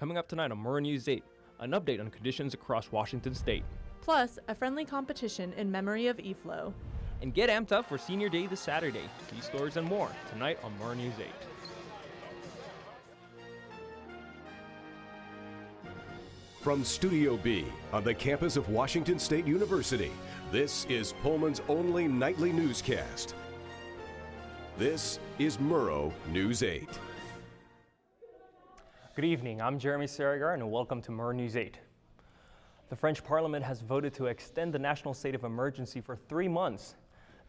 Coming up tonight on Murrow News 8, an update on conditions across Washington State. Plus, a friendly competition in memory of EFLO. And get amped up for Senior Day this Saturday. These stories and more tonight on Murrow News 8. From Studio B on the campus of Washington State University, this is Pullman's only nightly newscast. This is Murrow News 8. Good evening, I'm Jeremy Saragar and welcome to Murrow News 8. The French Parliament has voted to extend the national state of emergency for 3 months.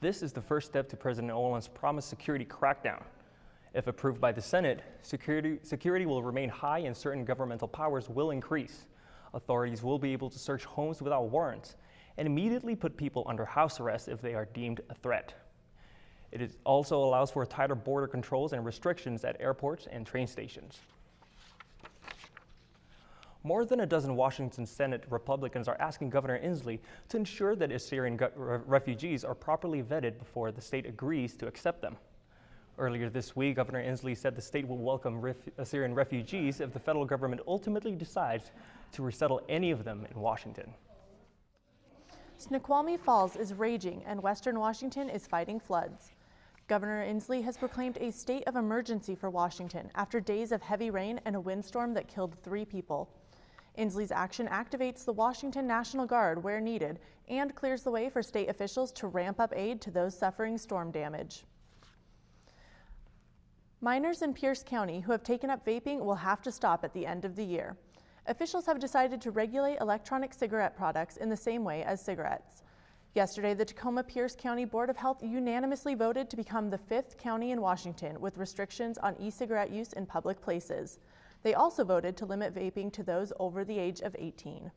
This is the first step to President Hollande's promised security crackdown. If approved by the Senate, security will remain high and certain governmental powers will increase. Authorities will be able to search homes without warrants and immediately put people under house arrest if they are deemed a threat. It also allows for tighter border controls and restrictions at airports and train stations. More than a dozen Washington Senate Republicans are asking Governor Inslee to ensure that Assyrian refugees are properly vetted before the state agrees to accept them. Earlier this week, Governor Inslee said the state will welcome Assyrian refugees if the federal government ultimately decides to resettle any of them in Washington. Snoqualmie Falls is raging and western Washington is fighting floods. Governor Inslee has proclaimed a state of emergency for Washington after days of heavy rain and a windstorm that killed 3 people. Inslee's action activates the Washington National Guard where needed and clears the way for state officials to ramp up aid to those suffering storm damage. Minors in Pierce County who have taken up vaping will have to stop at the end of the year. Officials have decided to regulate electronic cigarette products in the same way as cigarettes. Yesterday, the Tacoma-Pierce County Board of Health unanimously voted to become the 5th county in Washington with restrictions on e-cigarette use in public places. They also voted to limit vaping to those over the age of 18.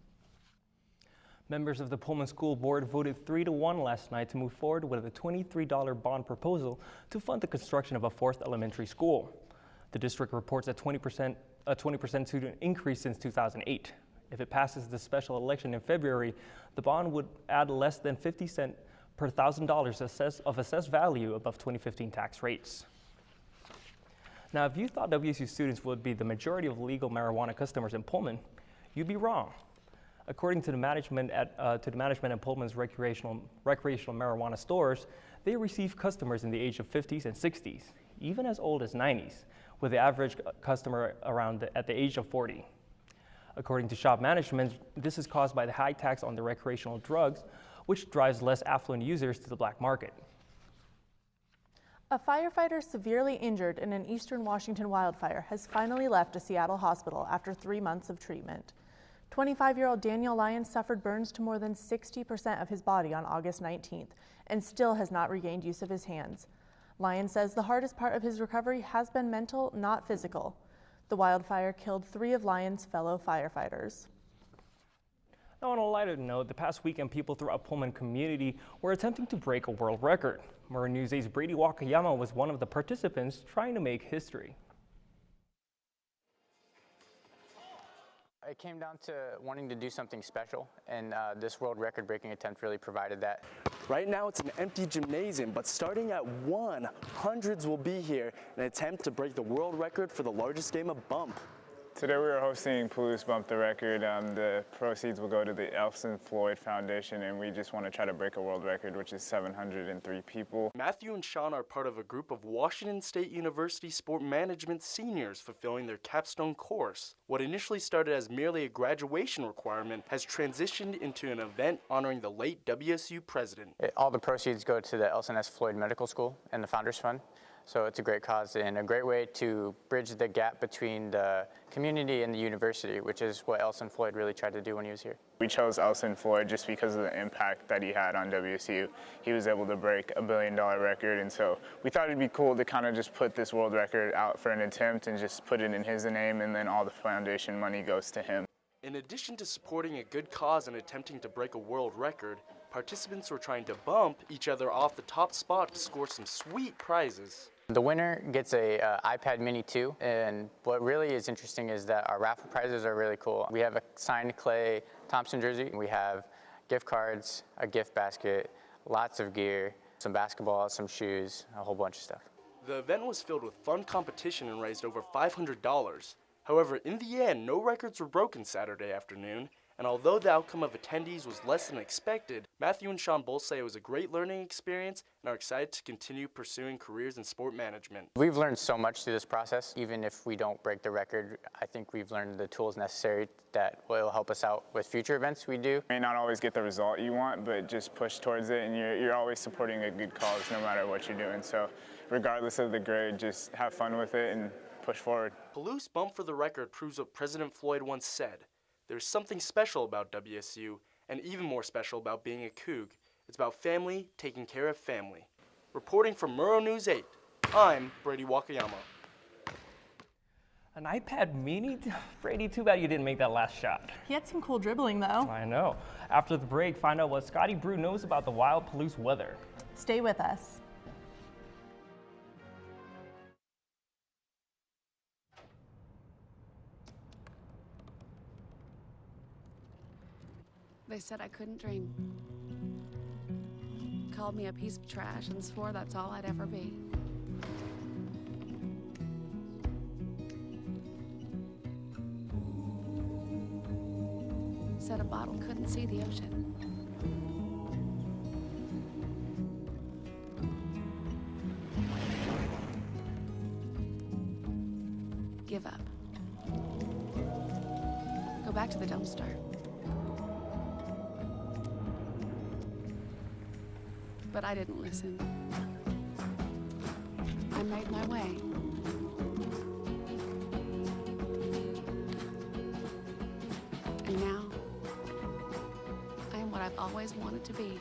Members of the Pullman School Board voted 3-1 last night to move forward with a $23 bond proposal to fund the construction of a 4th elementary school. The district reports a 20% student increase since 2008. If it passes the special election in February, the bond would add less than 50 cents per $1,000 of assessed value above 2015 tax rates. Now, if you thought WSU students would be the majority of legal marijuana customers in Pullman, you'd be wrong. According to the management at Pullman's recreational marijuana stores, they receive customers in the age of 50s and 60s, even as old as 90s, with the average customer at the age of 40. According to shop management, this is caused by the high tax on the recreational drugs, which drives less affluent users to the black market. A firefighter severely injured in an eastern Washington wildfire has finally left a Seattle hospital after 3 months of treatment. 25-year-old Daniel Lyons suffered burns to more than 60% of his body on August 19th and still has not regained use of his hands. Lyons says the hardest part of his recovery has been mental, not physical. The wildfire killed 3 of Lyons' fellow firefighters. Now, on a lighter note, the past weekend, people throughout Pullman community were attempting to break a world record. Murrow News 8's Brady Wakayama was one of the participants trying to make history. It came down to wanting to do something special, and this world record-breaking attempt really provided that. Right now it's an empty gymnasium, but starting at 1, hundreds will be here in an attempt to break the world record for the largest game of bump. Today we are hosting Palouse Bump the Record. The proceeds will go to the Elson Floyd Foundation, and we just want to try to break a world record, which is 703 people. Matthew and Sean are part of a group of Washington State University sport management seniors fulfilling their capstone course. What initially started as merely a graduation requirement has transitioned into an event honoring the late WSU president. All the proceeds go to the Elson S. Floyd Medical School and the Founders Fund. So it's a great cause and a great way to bridge the gap between the community and the university, which is what Elson Floyd really tried to do when he was here. We chose Elson Floyd just because of the impact that he had on WSU. He was able to break a $1 billion record, and so we thought it'd be cool to kind of just put this world record out for an attempt and just put it in his name, and then all the foundation money goes to him. In addition to supporting a good cause and attempting to break a world record, participants were trying to bump each other off the top spot to score some sweet prizes. The winner gets a iPad Mini 2, and what really is interesting is that our raffle prizes are really cool. We have a signed Klay Thompson jersey, we have gift cards, a gift basket, lots of gear, some basketball, some shoes, a whole bunch of stuff. The event was filled with fun competition and raised over $500. However, in the end, no records were broken Saturday afternoon, and although the outcome of attendees was less than expected, Matthew and Sean both say it was a great learning experience and are excited to continue pursuing careers in sport management. We've learned so much through this process. Even if we don't break the record, I think we've learned the tools necessary that will help us out with future events we do. You may not always get the result you want, but just push towards it, and you're always supporting a good cause no matter what you're doing. So regardless of the grade, just have fun with it and push forward. Palouse bump for the record proves what President Floyd once said. There's something special about WSU, and even more special about being a Coug. It's about family taking care of family. Reporting from Murrow News 8, I'm Brady Wakayama. An iPad mini? Brady, too bad you didn't make that last shot. He had some cool dribbling, though. I know. After the break, find out what Scotty Brew knows about the wild Palouse weather. Stay with us. They said I couldn't dream. Called me a piece of trash and swore that's all I'd ever be. Said a bottle couldn't see the ocean. Give up. Go back to the dumpster. But I didn't listen. I made my way. And now, I am what I've always wanted to be.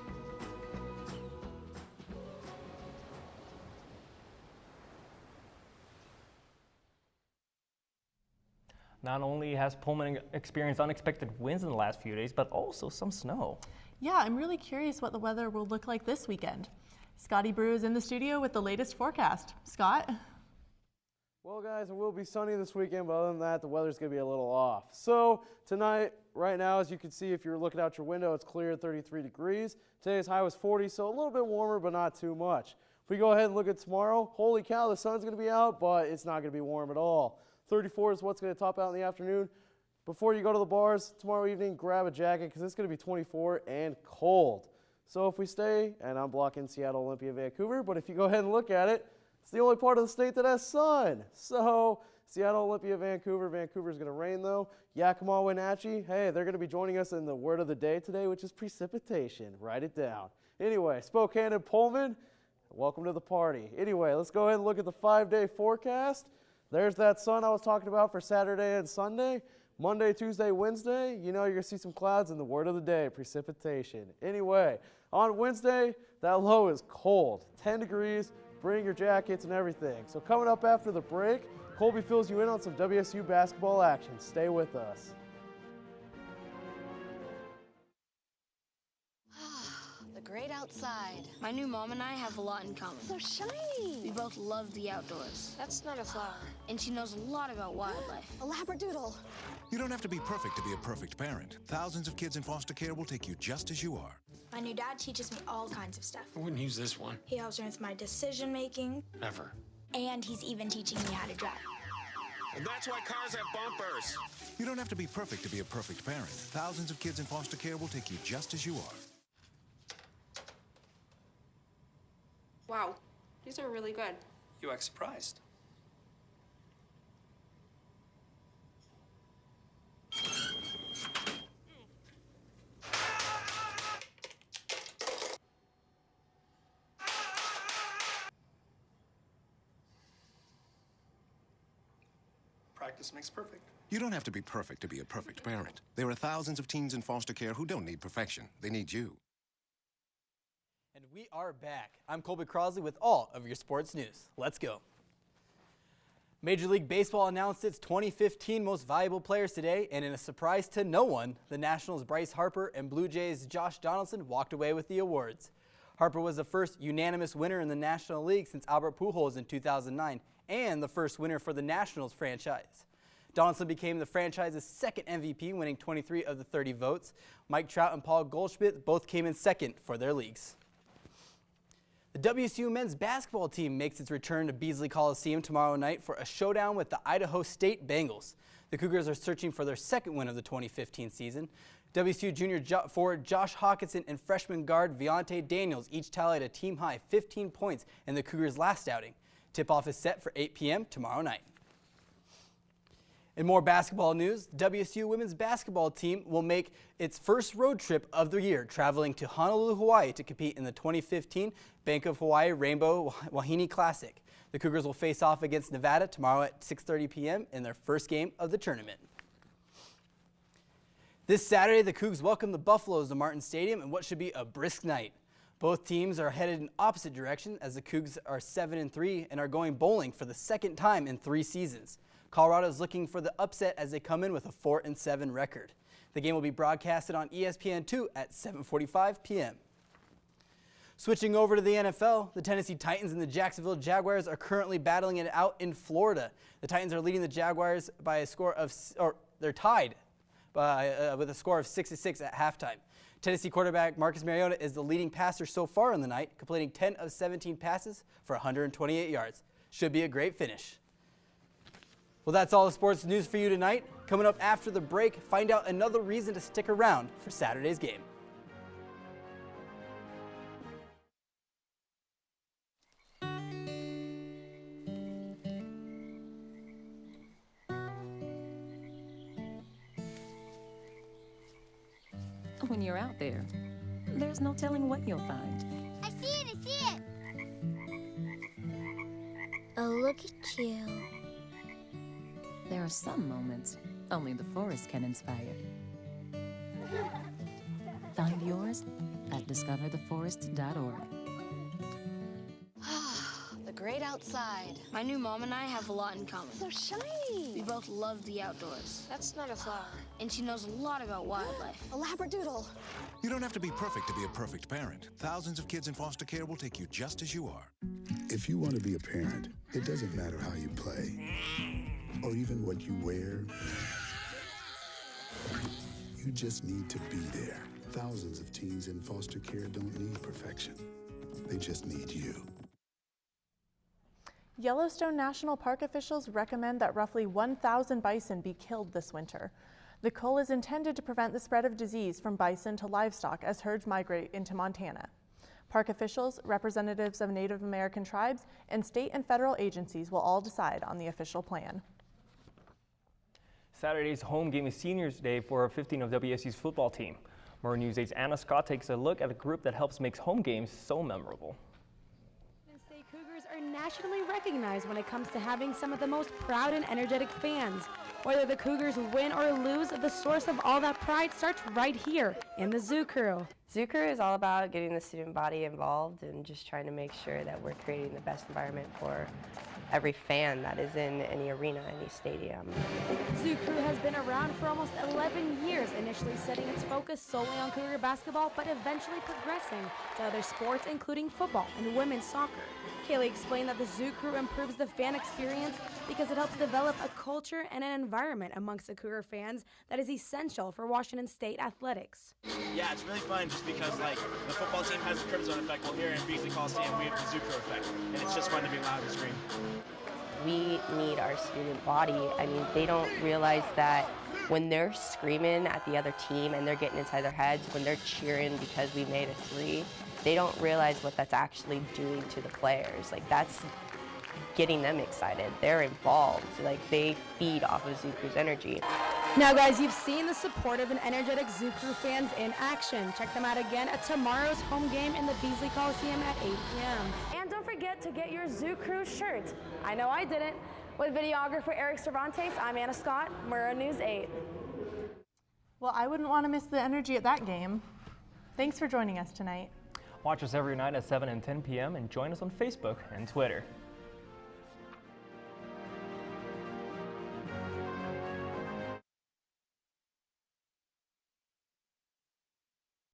Not only has Pullman experienced unexpected winds in the last few days, but also some snow. Yeah, I'm really curious what the weather will look like this weekend. Scotty Brew is in the studio with the latest forecast. Scott? Well, guys, it will be sunny this weekend, but other than that, the weather's going to be a little off. So tonight, right now, as you can see, if you're looking out your window, it's clear at 33 degrees. Today's high was 40, so a little bit warmer, but not too much. If we go ahead and look at tomorrow, holy cow, the sun's going to be out, but it's not going to be warm at all. 34 is what's going to top out in the afternoon. Before you go to the bars tomorrow evening, grab a jacket because it's going to be 24 and cold. So if we stay, and I'm blocking Seattle, Olympia, Vancouver, but if you go ahead and look at it, it's the only part of the state that has sun. So Seattle, Olympia, Vancouver. Vancouver's going to rain though. Yakima, Wenatchee, hey, they're going to be joining us in the word of the day today, which is precipitation. Write it down. Anyway, Spokane and Pullman, welcome to the party. Anyway, let's go ahead and look at the 5-day forecast. There's that sun I was talking about for Saturday and Sunday. Monday, Tuesday, Wednesday, you know you're going to see some clouds in the word of the day, precipitation. Anyway, on Wednesday, that low is cold, 10 degrees. Bring your jackets and everything. So coming up after the break, Colby fills you in on some WSU basketball action. Stay with us. The great outside. My new mom and I have a lot in common. So shiny. We both love the outdoors. That's not a flower. And she knows a lot about wildlife. A labradoodle. You don't have to be perfect to be a perfect parent. Thousands of kids in foster care will take you just as you are. My new dad teaches me all kinds of stuff. I wouldn't use this one. He helps me with my decision making. Ever. And he's even teaching me how to drive. And that's why cars have bumpers. You don't have to be perfect to be a perfect parent. Thousands of kids in foster care will take you just as you are. Wow, these are really good. You act surprised. Practice makes perfect. You don't have to be perfect to be a perfect parent. There are thousands of teens in foster care who don't need perfection. They need you. And we are back. I'm Colby Crosley with all of your sports news. Let's go. Major League Baseball announced its 2015 most valuable players today, and in a surprise to no one, the Nationals' Bryce Harper and Blue Jays' Josh Donaldson walked away with the awards. Harper was the first unanimous winner in the National League since Albert Pujols in 2009, and the first winner for the Nationals franchise. Donaldson became the franchise's second MVP, winning 23 of the 30 votes. Mike Trout and Paul Goldschmidt both came in second for their leagues. The WSU men's basketball team makes its return to Beasley Coliseum tomorrow night for a showdown with the Idaho State Bengals. The Cougars are searching for their second win of the 2015 season. WSU junior forward Josh Hawkinson and freshman guard Viante Daniels each tallied a team-high 15 points in the Cougars' last outing. Tip-off is set for 8 p.m. tomorrow night. In more basketball news, the WSU women's basketball team will make its first road trip of the year, traveling to Honolulu, Hawaii to compete in the 2015 Bank of Hawaii Rainbow Wahine Classic. The Cougars will face off against Nevada tomorrow at 6:30 p.m. in their first game of the tournament. This Saturday, the Cougs welcome the Buffaloes to Martin Stadium in what should be a brisk night. Both teams are headed in opposite directions as the Cougs are 7-3 and are going bowling for the second time in 3 seasons. Colorado is looking for the upset as they come in with a 4-7 record. The game will be broadcasted on ESPN2 at 7:45 p.m. Switching over to the NFL, the Tennessee Titans and the Jacksonville Jaguars are currently battling it out in Florida. The Titans are leading the Jaguars by a score of, they're tied with a score of 6-6 at halftime. Tennessee quarterback Marcus Mariota is the leading passer so far in the night, completing 10 of 17 passes for 128 yards. Should be a great finish. Well, that's all the sports news for you tonight. Coming up after the break, find out another reason to stick around for Saturday's game. When you're out there, there's no telling what you'll find. I see it, I see it! Oh, look at you. There are some moments only the forest can inspire. Find yours at discovertheforest.org. The great outside. My new mom and I have a lot in common. So shiny. We both love the outdoors. That's not a flower. And she knows a lot about wildlife. A labradoodle. You don't have to be perfect to be a perfect parent. Thousands of kids in foster care will take you just as you are. If you want to be a parent, it doesn't matter how you play or even what you wear. You just need to be there. Thousands of teens in foster care don't need perfection. They just need you. Yellowstone National Park officials recommend that roughly 1,000 bison be killed this winter. The cull is intended to prevent the spread of disease from bison to livestock as herds migrate into Montana. Park officials, representatives of Native American tribes, and state and federal agencies will all decide on the official plan. Saturday's home game is Seniors Day for 15 of WSU's football team. Murrow News 8's Anna Scott takes a look at the group that helps make home games so memorable. State Cougars are nationally recognized when it comes to having some of the most proud and energetic fans. Whether the Cougars win or lose, the source of all that pride starts right here in the Zoo Crew. Zoo Crew is all about getting the student body involved and just trying to make sure that we're creating the best environment for every fan that is in any arena, any stadium. Zoo Crew has been around for almost 11 years, initially setting its focus solely on Cougar basketball, but eventually progressing to other sports, including football and women's soccer. Kaylee explained that the Zoo Crew improves the fan experience because it helps develop a culture and an environment amongst the Cougar fans that is essential for Washington State athletics. Yeah, it's really fun just because like the football team has the Crimson effect. Well, here in Beasley Coliseum we have the Zoo Crew effect, and it's just fun to be loud and scream. We need our student body. I mean, they don't realize that when they're screaming at the other team and they're getting inside their heads, when they're cheering because we made a 3, they don't realize what that's actually doing to the players. Like, that's getting them excited. They're involved. Like, they feed off of Zoo Crew's energy. Now, guys, you've seen the supportive and energetic Zoo Crew fans in action. Check them out again at tomorrow's home game in the Beasley Coliseum at 8 p.m. And don't forget to get your Zoo Crew shirt. I know I didn't. With videographer Eric Cervantes, I'm Anna Scott, Murrow News 8. Well, I wouldn't want to miss the energy at that game. Thanks for joining us tonight. Watch us every night at 7 and 10 p.m. and join us on Facebook and Twitter.